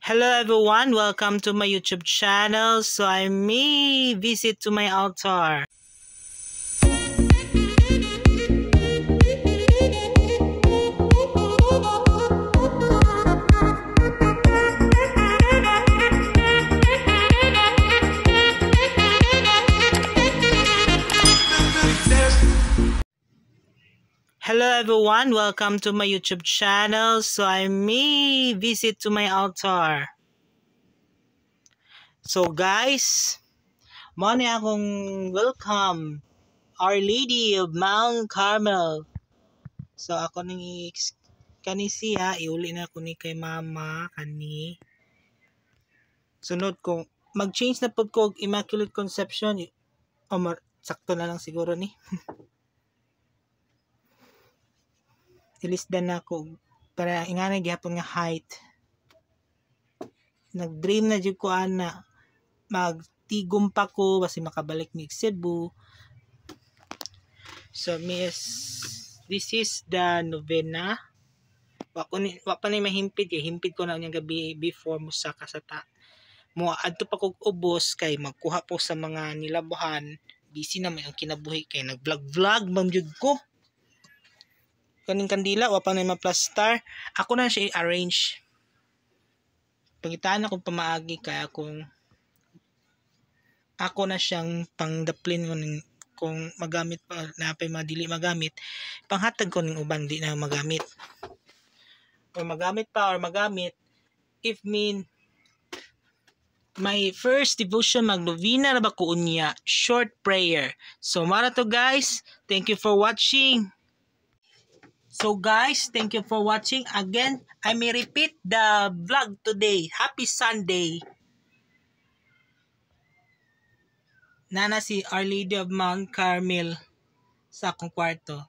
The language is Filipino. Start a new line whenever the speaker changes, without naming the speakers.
Hello everyone, welcome to my YouTube channel. So I may visit to my altar. Hello everyone, welcome to my YouTube channel. So I may visit to my altar. So guys, mo ni akong welcome Our Lady of Mount Carmel. So ako kani siya, iuli na ko ni kay mama kani. Sunod ko mag-change na pud ko Immaculate Conception. Sakto na lang siguro ni. Ilisdan na ko para ingana gyapon nga height. Nag-dream na jud ko ana magtigom pa ko basi makabalik mi Cebu. So this is the novena. Wa pa ni mahimpid kay himpid ko na unyang gabi before mo sa kasata. Mo adto pa kog ubos kay magkuha po sa mga nilabuhan. Busy na may ang kinabuhi kay nag-vlog man jud ko. Kaning kandila wa pa na ma-plaster. Ako na siya i-arrange. Pangitaan akong pamaagi kaya ako na siyang pangdaplin kung magamit pa na pa madili magamit. Panghatag ko ning uban di na magamit. Or magamit pa or magamit if mean my first devotion magnovena na ba ko unya short prayer. So mara to guys. Thank you for watching. So guys, thank you for watching. Again, I may repeat the vlog today. Happy Sunday. Nana si Our Lady of Mount Carmel sa akong kwarto.